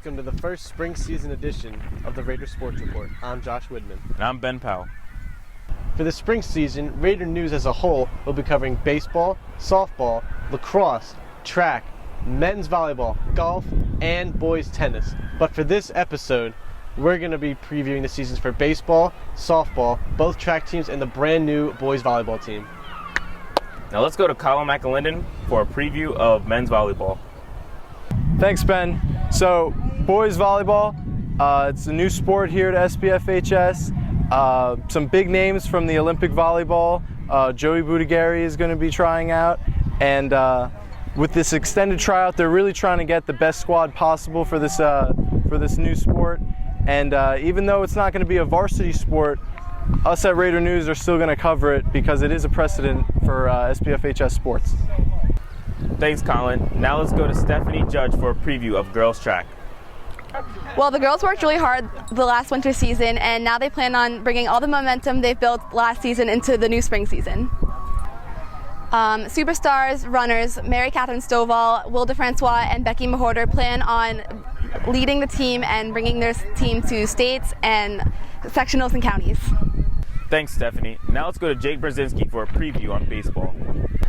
welcome to the first spring season edition of the Raider Sports Report. I'm Josh Widman. And I'm Ben Powell. For the spring season, Raider news as a whole will be covering baseball, softball, lacrosse, track, men's volleyball, golf, and boys tennis. But for this episode, we're going to be previewing the seasons for baseball, softball, both track teams, and the brand new boys volleyball team. Now let's go to Colin McAlinden for a preview of men's volleyball. Thanks, Ben. So, boys volleyball, it's a new sport here at SPFHS. Some big names from the Olympic volleyball. Joey Buttigieg is going to be trying out. And with this extended tryout, they're really trying to get the best squad possible for this new sport. And even though it's not going to be a varsity sport, us at Raider News are still going to cover it because it is a precedent for SPFHS sports. Thanks, Colin. Now let's go to Stephanie Judge for a preview of girls track. Well, the girls worked really hard the last winter season, and now they plan on bringing all the momentum they've built last season into the new spring season. Superstars runners Mary Catherine Stovall, Will DeFrancois, and Becky Mahorter plan on leading the team and bringing their team to states and sectionals and counties. Thanks, Stephanie. Now let's go to Jake Brzezinski for a preview on baseball.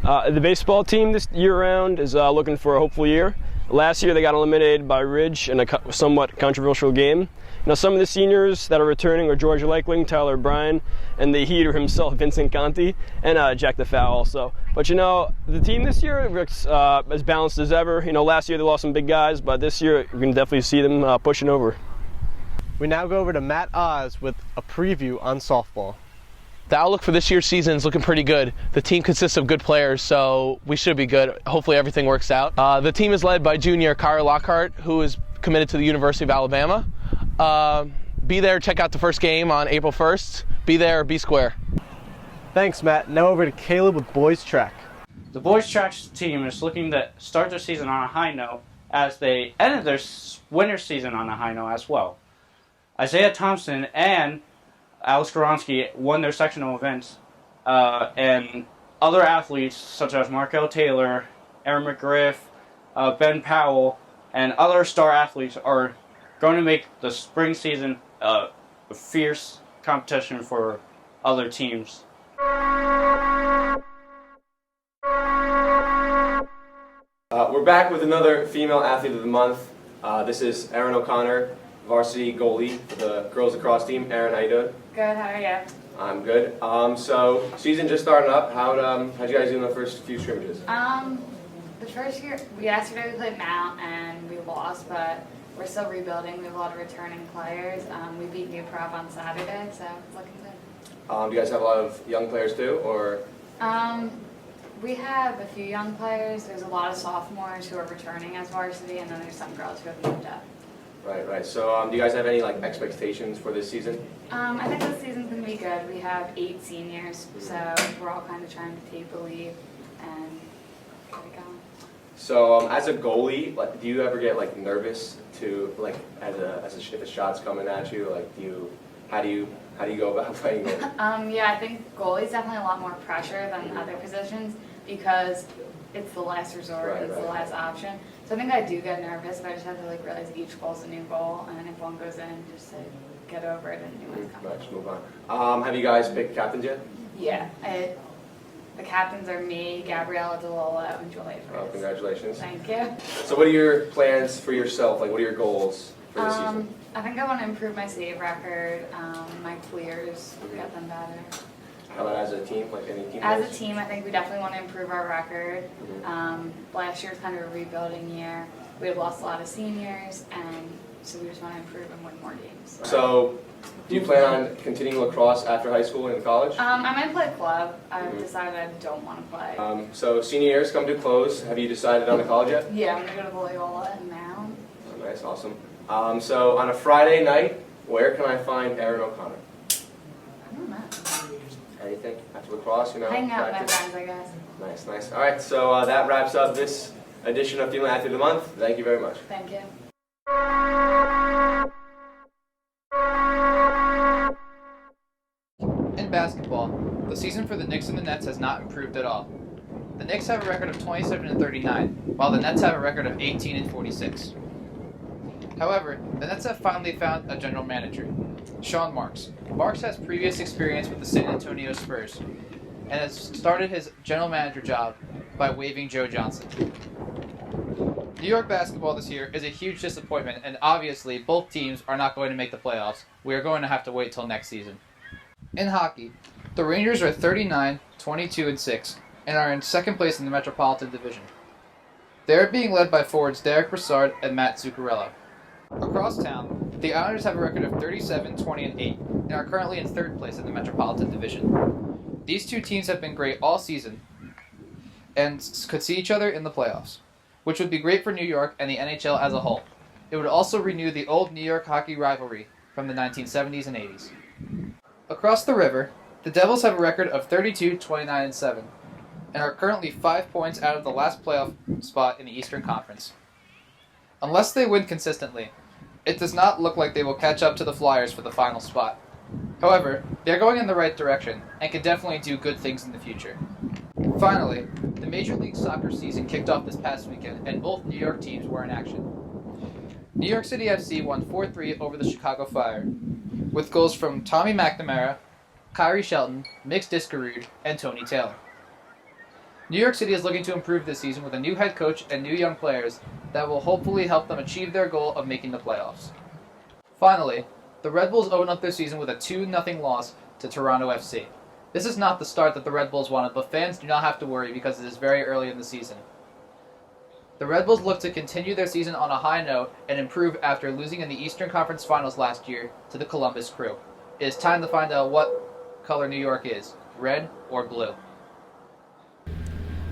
The baseball team this year-round is looking for a hopeful year. Last year they got eliminated by Ridge in a somewhat controversial game. Now some of the seniors that are returning are Georgia Lakeling, Tyler Bryan, and the heater himself, Vincent Conti, and Jack DeFow also. But the team this year looks as balanced as ever. Last year they lost some big guys, but this year you can definitely see them pushing over. We now go over to Matt Oz with a preview on softball. The outlook for this year's season is looking pretty good. The team consists of good players, so we should be good. Hopefully everything works out. The team is led by junior Kyra Lockhart, who is committed to the University of Alabama. Be there, check out the first game on April 1st. Be there, be square. Thanks, Matt. Now over to Caleb with boys track. The boys track team is looking to start their season on a high note as they ended their winter season on a high note as well. Isaiah Thompson and Alex Goronsky won their sectional events, and other athletes such as Markel Taylor, Aaron McGriff, Ben Powell, and other star athletes are going to make the spring season a fierce competition for other teams. We're back with another female athlete of the month. This is Erin O'Connor, varsity goalie for the girls lacrosse team. Erin, how you doing? Good, how are you? I'm good. So season just starting up. How'd you guys do in the first few scrimmages? The first year, yesterday we played Mount and we lost, but we're still rebuilding. We have a lot of returning players. We beat New Prov on Saturday, so it's looking good. Do you guys have a lot of young players too, or? We have a few young players. There's a lot of sophomores who are returning as varsity, and then there's some girls who have moved up. Right. So do you guys have any expectations for this season? I think this season's going to be good. We have 8 seniors, so we're all kind of trying to take the lead and get it going. So as a goalie, do you ever get nervous to if a shot's coming at you? How do you go about playing it? Yeah, I think goalie's definitely a lot more pressure than other positions because it's the last resort, it's the last option. So I think I do get nervous, but I just have to realize each goal's a new goal, and if one goes in, just to get over it and new ones come. Right, just move on. Have you guys picked captains yet? Yeah, the captains are me, Gabriella DeLola, and Julia Fritz. Oh, congratulations. Thank you. So what are your plans for yourself? What are your goals for this season? I think I want to improve my save record, my clears, get them better. How about as a team, any team? As goals? a team, I think we definitely want to improve our record. Last year was kind of a rebuilding year. We had lost a lot of seniors, and so we just want to improve and win more games. So, do you plan on continuing lacrosse after high school and in college? I might play club. I've decided I don't want to play. So senior years come to a close. Have you decided on the college yet? Yeah, I'm going to go to Loyola and Mount. Oh, nice, awesome. So on a Friday night, where can I find Erin O'Connor? I don't know. Anything after lacrosse, Hang out with my practice? friends, I guess. Nice. All right, so that wraps up this edition of Female Athlete of the Month. Thank you very much. Thank you. In basketball, the season for the Knicks and the Nets has not improved at all. The Knicks have a record of 27-39, while the Nets have a record of 18-46. However, the Nets have finally found a general manager, Sean Marks. Marks has previous experience with the San Antonio Spurs and has started his general manager job by waiving Joe Johnson. New York basketball this year is a huge disappointment, and obviously both teams are not going to make the playoffs. We are going to have to wait till next season. In hockey, the Rangers are 39, 22, and 6, and are in second place in the Metropolitan Division. They are being led by forwards Derek Brassard and Matt Zuccarello. Across town, the Islanders have a record of 37, 20, and 8, and are currently in third place in the Metropolitan Division. These two teams have been great all season and could see each other in the playoffs, which would be great for New York and the NHL as a whole. It would also renew the old New York hockey rivalry from the 1970s and 80s. Across the river, the Devils have a record of 32, 29, and 7, and are currently 5 points out of the last playoff spot in the Eastern Conference. Unless they win consistently, it does not look like they will catch up to the Flyers for the final spot. However, they are going in the right direction and can definitely do good things in the future. Finally, the Major League Soccer season kicked off this past weekend, and both New York teams were in action. New York City FC won 4-3 over the Chicago Fire, with goals from Tommy McNamara, Kyrie Shelton, Mix Diskerud, and Tony Taylor. New York City is looking to improve this season with a new head coach and new young players that will hopefully help them achieve their goal of making the playoffs. Finally, the Red Bulls open up their season with a 2-0 loss to Toronto FC. This is not the start that the Red Bulls wanted, but fans do not have to worry because it is very early in the season. The Red Bulls look to continue their season on a high note and improve after losing in the Eastern Conference Finals last year to the Columbus Crew. It is time to find out what color New York is, red or blue.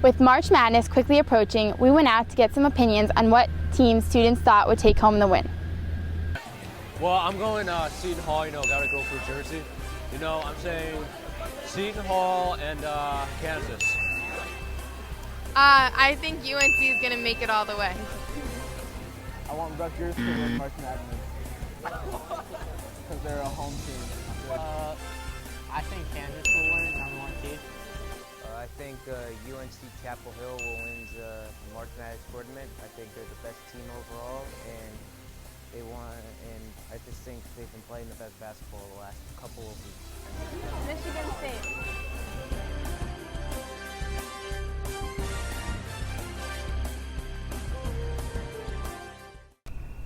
With March Madness quickly approaching, we went out to get some opinions on what teams students thought would take home the win. Well, I'm going Seton Hall, gotta go for Jersey. I'm saying Seton Hall and Kansas. I think UNC is gonna make it all the way. I want Rutgers to win March Madness because they're a home team. I think Kansas will win, number 1 seed. I think UNC Chapel Hill will win the March Madness tournament. I think they're the best team overall, and they won. And I just think they've been playing the best basketball the last couple of weeks. Michigan State.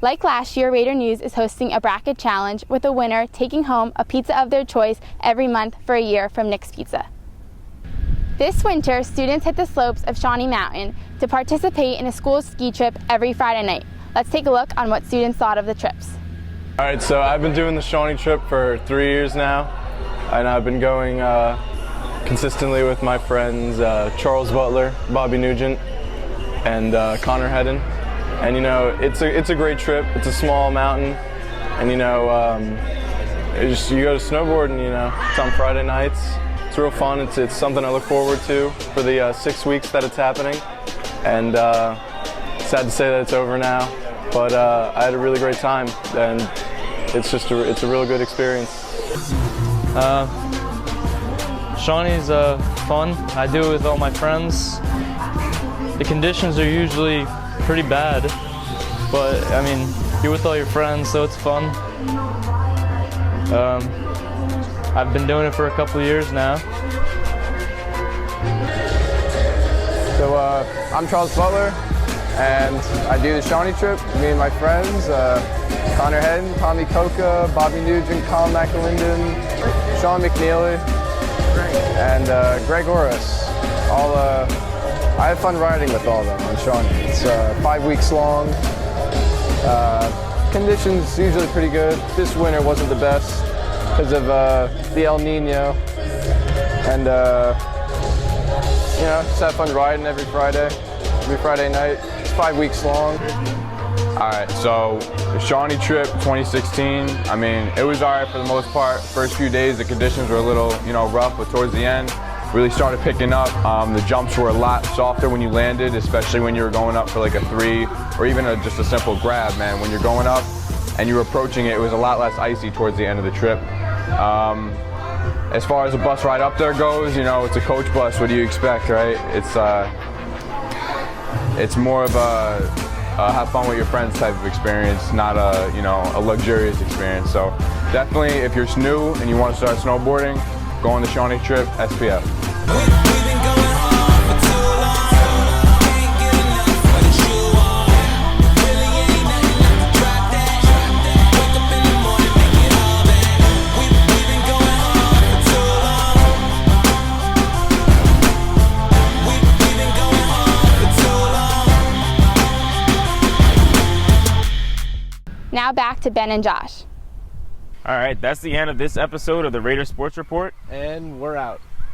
Like last year, Raider News is hosting a bracket challenge with a winner taking home a pizza of their choice every month for a year from Nick's Pizza. This winter, students hit the slopes of Shawnee Mountain to participate in a school ski trip every Friday night. Let's take a look on what students thought of the trips. All right, so I've been doing the Shawnee trip for 3 years now, and I've been going consistently with my friends Charles Butler, Bobby Nugent, and Connor Hedden. And it's a great trip. It's a small mountain, and you go to snowboard, and it's on Friday nights. It's real fun. It's something I look forward to for the 6 weeks that it's happening. And sad to say that it's over now, but I had a really great time, and it's a real good experience. Shawnee's fun. I do it with all my friends. The conditions are usually pretty bad, but you're with all your friends, so it's fun. I've been doing it for a couple of years now. So I'm Charles Butler, and I do the Shawnee trip. Me and my friends, Connor Hedden, Tommy Coca, Bobby Nugent, Colin McAlinden, Sean McNeely, and Greg Orris. I have fun riding with all of them on Shawnee. It's 5 weeks long. Conditions usually pretty good. This winter wasn't the best because of the El Nino, and just have fun riding every Friday night. It's 5 weeks long. All right, so the Shawnee trip 2016, it was all right for the most part. First few days, the conditions were a little, rough, but towards the end, really started picking up. The jumps were a lot softer when you landed, especially when you were going up for like a 3 or even just a simple grab, man. When you're going up and you're approaching it, it was a lot less icy towards the end of the trip. As far as the bus ride up there goes, it's a coach bus. What do you expect, right? It's more of a have fun with your friends type of experience, not a, you know, a luxurious experience. So definitely, if you're new and you want to start snowboarding, go on the Shawnee Trip, SPF. Now back to Ben and Josh. All right, that's the end of this episode of the Raider Sports Report. And we're out.